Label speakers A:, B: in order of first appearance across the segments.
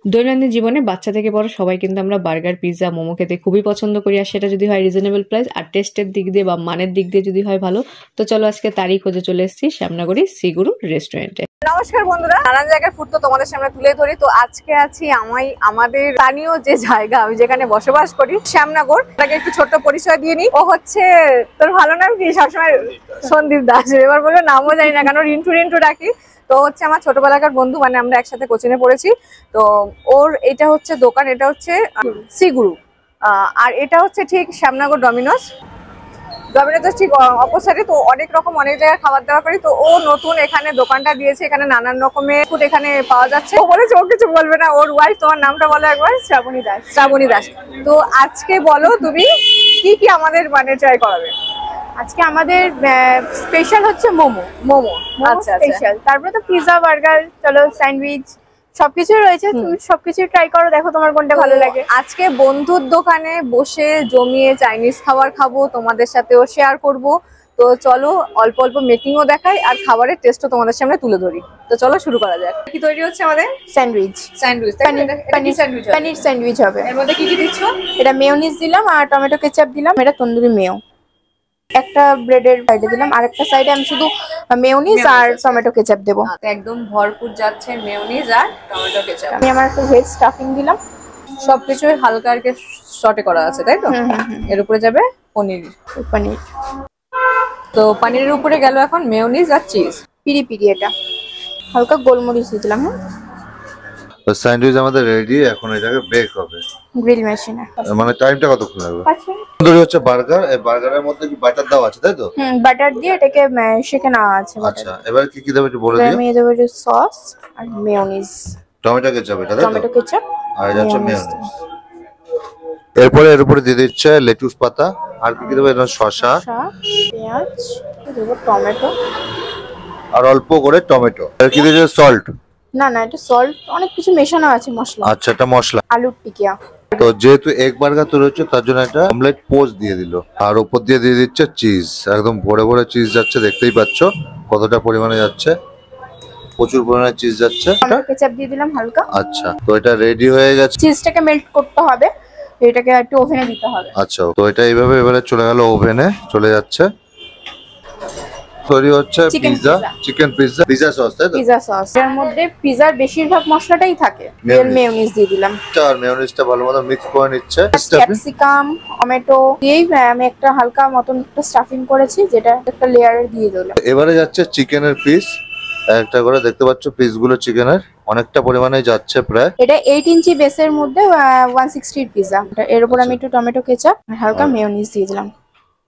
A: দৈনন্দিন জীবনে বাচ্চা থেকে বড় সবাই কিন্তু আমরা বার্গার, পিৎজা, মোমো খেতে খুবই পছন্দ করি। আর সেটা যদি হয় রিজনেবল প্রাইস আর টেস্টের দিক দিয়ে বা মানের দিক দিয়ে যদি হয় ভালো, তো চলো আজকে তারই খোঁজে চলে এসেছি শ্যামনগরী শ্রীগুরু রেস্টুরেন্টে।
B: নমস্কার বন্ধুরা, নানান জায়গার ফুড তো তোমাদের সামনে তুলে ধরি। তো আজকে আছি আমাদের স্থানীয় যে জায়গা, আমি যেখানে বসবাস করি, শ্যামনগর। তাকে একটু ছোট্ট পরিচয় দিয়ে নি। ও হচ্ছে, তোর ভালো নাম কি? সবসময় সন্দীপ দাস। এবার বলবে নামও জানি না কেন, রিন্টু রিন্টু ডাকি। তো হচ্ছে আমার ছোটবেলাকার বন্ধু, মানে আমরা একসাথে কোচিংয়ে পড়েছি। তো ওর এটা হচ্ছে দোকান, এটা হচ্ছে শ্রীগুরু। আর এটা হচ্ছে ঠিক শ্যামনগর ডমিনোস ঠিক অপোজিটে। তো অনেক রকম অনেক জায়গায় খাবার দাবার করি। তো ও নতুন এখানে দোকানটা দিয়েছে, এখানে নানান রকমের ফুড এখানে পাওয়া যাচ্ছে। ও বলেছে ও কিছু বলবে না, ওর ওয়াইফ। তোমার নামটা বলো একবার। শ্রাবণী দাস। শ্রাবণী দাস। তো আজকে বলো তুমি কি কি আমাদের মানে ট্রাই করাবে?
C: আজকে আমাদের স্পেশাল হচ্ছে মোমো।
B: মোমো,
C: আচ্ছা স্পেশাল। তারপরে তো পিৎজা, বার্গার, চলো স্যান্ডউইচ সবকিছুই রয়েছে। তুমি সবকিছু ট্রাই করো, দেখো তোমার কোনটা ভালো লাগে।
B: আজকে বন্ধুর দোকানে বসে জমিয়ে চাইনিজ খাবার খাবো, তোমাদের সাথেও শেয়ার করব। তো চলো অল্প অল্প মেকিংও দেখাই আর খাবারের টেস্টও তোমাদের সামনে তুলে ধরি। তো চলো শুরু করা যাক। কি তৈরি হচ্ছে আমাদের?
C: স্যান্ডউইচ। পনির স্যান্ডউইচ হবে।
B: এর মধ্যে কি কি দিচ্ছ?
C: এটা মেয়োনিজ দিলাম আর টমেটো কেচাপ দিলাম। এটা তন্দুরি মেয়ো। একটা ব্রেডের সাইডে দিলাম, আর একটা সাইডে আমি শুধু মেয়োনিজ আর টমেটো কেচাপ দেবো।
B: একদম ভরপুর যাচ্ছে মেয়োনিজ আর টমেটো কেচাপ।
C: আমি আমার একটা ভেজ স্টাফিং দিলাম।
B: সবকিছু হালকা আর কি শর্টে করা আছে, তাই তো? এর উপরে যাবে পনির। তো পনিরের উপরে গেল এখন মেয়োনিজ আর চিজ।
C: পিরি পিরি, এটা হালকা গোলমরিচ দিয়ে দিলাম।
D: তো স্যান্ডউইচ আমাদের রেডি, এখন এটাকে বেক হবে
C: গ্রিল মেশিনে।
D: মানে টাইমটা কতক্ষণ লাগবে?
C: 5 মিনিট।
D: তন্দুরি হচ্ছে বার্গার, এই বার্গারের মধ্যে কি বাটার দাও আছে, তাই তো?
C: বাটার দিয়ে এটাকে সেকে নেওয়া আছে।
D: আচ্ছা, এবার কি কি দেবে একটু বলে দিও।
C: আমি দেবো একটু সস আর মেয়োনিজ,
D: টমেটো কেচাপ, এটা তাই তো?
C: টমেটো কেচাপ
D: আর এটা হচ্ছে মেয়োনিজ। এরপরে এর উপরে দিয়ে দিচ্ছে লেটুস পাতা। আর কি কি দেবে? এটা শসা,
C: পেঁয়াজ, দেবো টমেটো
D: আর অল্প করে টমেটো। আর কি দিয়েছে? সল্ট।
C: না, এটা সল্ট, অনেক কিছু মেশানো আছে মশলা।
D: আচ্ছা, এটা মশলা।
C: আলুর টিকিয়া।
D: তো যেহেতু এগ বার্গার তৈরি হচ্ছে, তার জন্য একটা অমলেট পোস্ট দিয়ে দিল, আর উপর দিয়ে দিয়ে দিচ্ছে চিজ। একদম ভরে ভরে চিজ যাচ্ছে, দেখতেই পাচ্ছ কতটা পরিমাণে যাচ্ছে। প্রচুর পরিমাণে চিজ যাচ্ছে।
C: টমেটো কেচাপ দিয়ে দিলাম হালকা।
D: আচ্ছা, তো এটা রেডি হয়ে গেছে।
C: চিজটাকে মেল্ট করতে হবে, এটাকে একটু ওভেনে দিতে হবে।
D: আচ্ছা, তো এটা এইভাবে এবারে চলে গেল ওভেনে, চলে যাচ্ছে। তৈরি হচ্ছে pizza, chicken pizza, pizza sauce, তাই তো?
C: Pizza sauce. এর মধ্যে পিৎজার বেশিরভাগ মশলাটাই থাকে। এর মেয়োনিজ দিয়ে দিলাম।
D: আর মেয়োনিজটা ভালো মতো মিক্স করে নিচ্ছে।
C: ক্যাপসিকাম, টমেটো দিয়েই আমি একটা হালকা মতন একটা স্টাফিং করেছি, যেটা একটা লেয়ারে দিয়ে দিলাম।
D: এবারে যাচ্ছে চিকেনের পিস, একটা করে দেখতে পাচ্ছ পিসগুলো চিকেনের অনেকটা পরিমাণে যাচ্ছে প্রায়।
C: এটা 8 ইঞ্চি বেসের মধ্যে 160 পিৎজা। এর উপর আমি একটু টমেটো কেচাপ হালকা মেয়োনিজ দিয়ে দিলাম।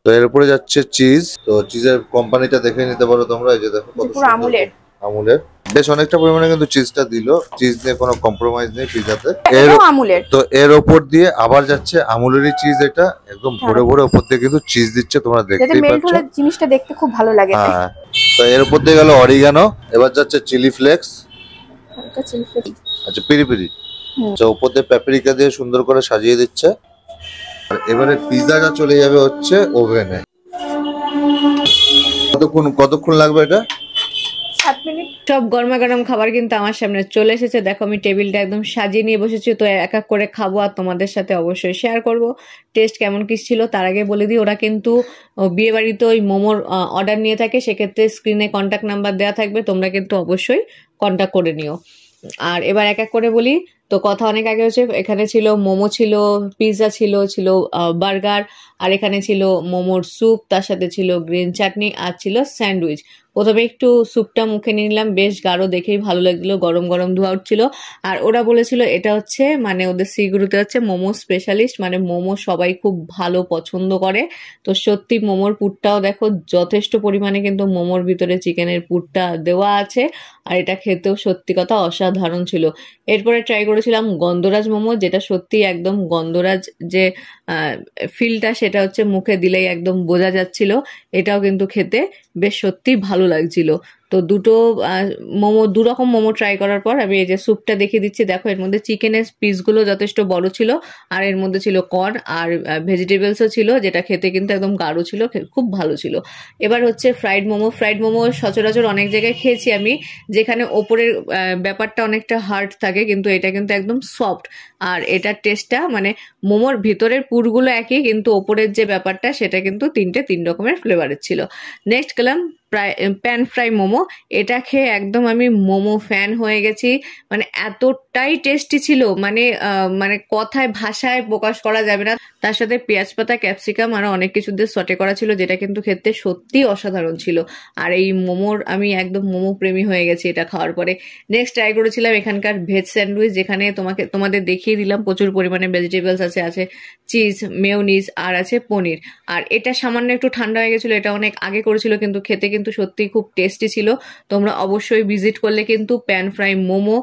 D: তো এর উপরে যাচ্ছে চিজ। তো চিজের কোম্পানিটা দেখে নিতে পারো তোমরা, এই যে দেখো কত
C: পুরো আমুলের।
D: বেশ অনেকটা পরিমাণে কিন্তু চিজটা দিল। চিজ নিয়ে কোনো কম্প্রোমাইজ নেই পিৎজাতে।
C: আমুলের।
D: তো এর উপর দিয়ে আবার যাচ্ছে আমুলেরই চিজ, এটা একদম ভরে ভরে উপর দিয়ে কিন্তু চিজ দিচ্ছে, তোমরা দেখতেই পাচ্ছ।
C: জিনিসটা দেখতে খুব ভালো লাগে।
D: হ্যাঁ, তো এর উপর দিয়ে গেল অরিগানো। এবার যাচ্ছে চিলি ফ্লেক্স। আচ্ছা, পিরি পিরি। আচ্ছা, উপর দিয়ে প্যাপরিকা দিয়ে সুন্দর করে সাজিয়ে দিচ্ছে। আর এবারে পিৎজাটা চলে যাবে হচ্ছে ওভেনে। কতক্ষণ লাগবে এটা?
C: 7 মিনিট।
A: সব গরমা গরম খাবার কিন্তু আমার সামনে চলে এসেছে। দেখো আমি টেবিলটা একদম সাজিয়ে নিয়ে বসেছি। তো এক এক করে খাবো আর তোমাদের সাথে অবশ্যই শেয়ার করব টেস্ট কেমন কি ছিল। তার আগে বলে দিই, ওরা কিন্তু বিয়ে বাড়িতে ওই মোমোর অর্ডার নিয়ে থাকে, সেক্ষেত্রে স্ক্রিনে কন্ট্যাক্ট নাম্বার দেওয়া থাকবে, তোমরা কিন্তু অবশ্যই কন্ট্যাক্ট করে নিও। আর এবার এক এক করে বলি। তো কথা অনেক আগে হচ্ছে, এখানে ছিল মোমো, ছিল পিৎজা, ছিল বার্গার, আর এখানে ছিল মোমোর স্যুপ, তার সাথে ছিল গ্রিন চাটনি, আর ছিল স্যান্ডউইচ। প্রথমে একটু স্যুপটা মুখে নিয়ে নিলাম, বেশ গাঢ়, দেখেই ভালো লাগলো, গরম গরম ধোয়া উঠছিল। আর ওরা বলেছিল এটা হচ্ছে মানে ওদের শ্রীগুরুতে হচ্ছে মোমো স্পেশালিস্ট, মানে মোমো সবাই খুব ভালো পছন্দ করে। তো সত্যি মোমোর পুরটাও দেখো, যথেষ্ট পরিমাণে কিন্তু মোমোর ভিতরে চিকেনের পুরটা দেওয়া আছে, আর এটা খেতেও সত্যি কথা অসাধারণ ছিল। এরপরে ট্রাই করেছিলাম গন্ধরাজ মোমো, যেটা সত্যি একদম গন্ধরাজ যে ফিলটা সেটা হচ্ছে মুখে দিলেই একদম বোঝা যাচ্ছিল। এটাও কিন্তু খেতে বেশ সত্যি ভালো লাগছিল। তো মোমো 2 রকম মোমো ট্রাই করার পর আমি এই যে স্যুপটা দেখিয়ে দিচ্ছি। দেখো এর মধ্যে চিকেনের পিসগুলো যথেষ্ট বড় ছিল, আর এর মধ্যে ছিল কর্ন আর ভেজিটেবলসও ছিল, যেটা খেতে কিন্তু একদম গাঢ় ছিল, খুব ভালো ছিল। এবার হচ্ছে ফ্রাইড মোমো সচরাচর অনেক জায়গায় খেয়েছি আমি, যেখানে ওপরের ব্যাপারটা অনেকটা হার্ড থাকে, কিন্তু এটা কিন্তু একদম সফট। আর এটার টেস্টটা মানে মোমোর ভিতরের পুরগুলো একই, কিন্তু ওপরের যে ব্যাপারটা সেটা কিন্তু 3 রকমের ফ্লেভারের ছিল। নেক্সট গেলাম প্যান ফ্রাই মোমো। এটা খেয়ে একদম আমি মোমো ফ্যান হয়ে গেছি, মানে এতটাই টেস্টি ছিল, মানে কথায় ভাষায় প্রকাশ করা যাবে না। তার সাথে পেঁয়াজ পাতা, ক্যাপসিকাম আরো অনেক কিছু দিয়ে সটে করা ছিল, যেটা কিন্তু খেতে সত্যি অসাধারণ ছিল। আর এই মোমোর আমি একদম মোমো প্রেমী হয়ে গেছি এটা খাওয়ার পরে। নেক্সট ট্রাই করেছিলাম এখানকার ভেজ স্যান্ডউইচ, যেখানে তোমাদের দেখিয়ে দিলাম প্রচুর পরিমাণে ভেজিটেবলস আছে চিজ, মেয়োনিজ আর আছে পনির। আর এটা সামান্য একটু ঠান্ডা হয়ে গেছিল, এটা অনেক আগে করেছিল, কিন্তু খেতে কিন্তু সত্যি খুব টেস্টি ছিল। তোমরা অবশ্যই ভিজিট করলে কিন্তু প্যান ফ্রাই মোমো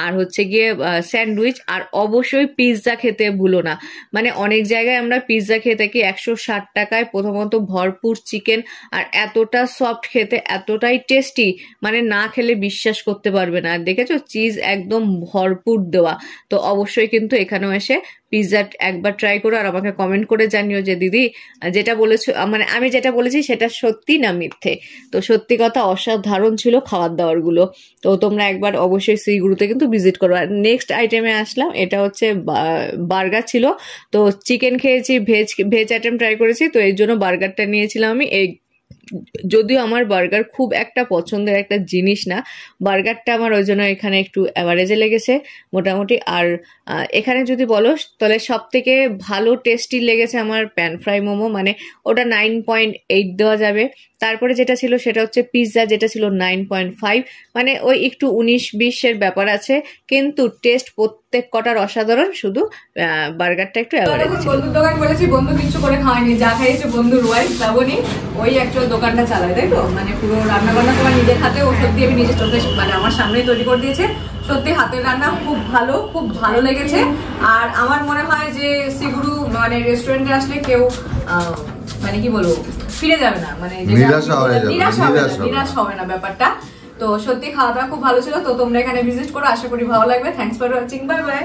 A: আর হচ্ছে গিয়ে স্যান্ডউইচ, আর অবশ্যই পিৎজা খেতে ভুলো না। মানে অনেক জায়গায় আমরা পিৎজা খেয়ে থাকি 160 টাকায়, প্রথমত ভরপুর চিকেন, আর এতটা সফট, খেতে এতটাই টেস্টি, মানে না খেলে বিশ্বাস করতে পারবে না। আর দেখেছো চিজ একদম ভরপুর দেওয়া। তো অবশ্যই কিন্তু এখানেও এসে পিৎজা একবার ট্রাই করো, আর আমাকে কমেন্ট করে জানিও যে দিদি যেটা বলেছো, মানে আমি যেটা বলেছি সেটা সত্যি না মিথ্যে। তো সত্যি কথা অসাধারণ ছিল খাবার দাবারগুলো। তো তোমরা একবার অবশ্যই শ্রীগুরুতে কিন্তু ভিজিট করো। আর নেক্সট আইটেমে আসলাম, এটা হচ্ছে বার্গার ছিল। তো চিকেন খেয়েছি, ভেজ আইটেম ট্রাই করেছি, তো এই জন্য বার্গারটা নিয়েছিলাম আমি। যদিও আমার বার্গার খুব একটা পছন্দের একটা জিনিস না, বার্গারটা আমার ওই জন্য এখানে একটু অ্যাভারেজে লেগেছে মোটামুটি। আর এখানে যদি বলো তাহলে সব থেকে ভালো টেস্টি লেগেছে আমার প্যান ফ্রাই মোমো, মানে ওটা 9.8 দেওয়া যাবে। তারপরে যেটা ছিল সেটা হচ্ছে পিৎজা, যেটা ছিল 9.5, মানে ওই একটু 19-20 ব্যাপার আছে, কিন্তু টেস্ট প্রত্যেক কটার অসাধারণ, শুধু বার্গারটা একটু অ্যাভারেজ ছিল।
B: বন্ধুর দোকান বলেছি, বন্ধু কিছু করে খাওয়ায়নি, যা খাইছে বন্ধুর ওয়াইফ শ্রাবণী, ওই অ্যাকচুয়াল দোকানটা চালায়, তাই তো? মানে পুরো রান্না বান্না তোমার নিজের হাতে, ও সত্যি আমি নিজের চোখে মানে আমার সামনেই তৈরি করে দিয়েছে। সত্যি হাতের রান্না খুব ভালো লেগেছে। আর আমার মনে হয় যে শ্রীগুরু মানে রেস্টুরেন্টে আসলে কেউ মানে কি বলবো ফিরে যাবে না, মানে নিরাশ হবে না ব্যাপারটা। তো সত্যি খাওয়া দাওয়া খুব ভালো ছিল। তো তোমরা এখানে ভিজিট করো, আশা করি ভালো লাগবে। Thanks for watching, bye bye.